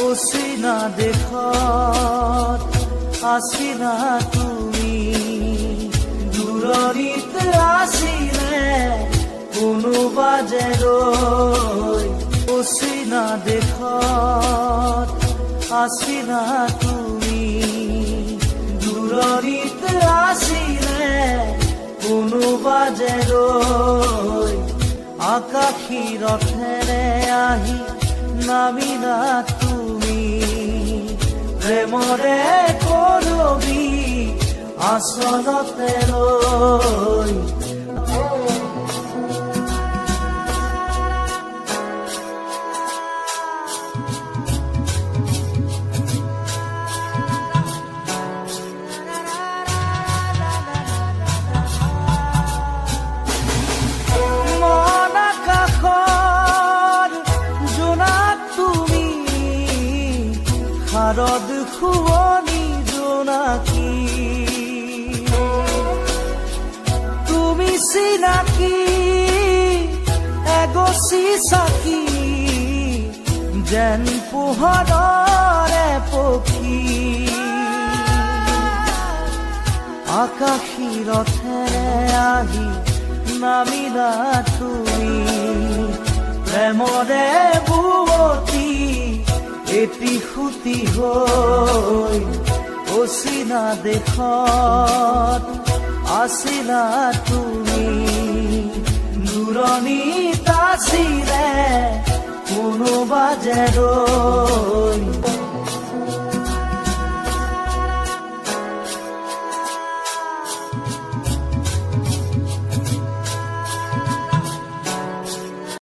অচিনা দেশত আছিলা তুমি, দূৰণিত আছিলে কোনোবা যে ৰৈ। অচিনা দেশত আছিলা তুমি, দূৰণিত আছিলে কোনোবা যে ৰৈ। আকাশী ৰথেৰে আহি নামিলা তুমি, প্ৰেমৰে কৰবি আচলতে লৈ। শাৰদ শুৱনি জোনাকী, তুমি চিনাকি এগছি চাকি, যেন পোহৰৰে পক্ষী। আকাশী ৰথেৰে আহি নামিলা তুমি, প্ৰেমৰে বুৱতী এটি সুতি হৈ। অচিনা দেশত আছিলা তুমি, দূৰণিত আছিলে কোনোবা যে ৰৈ।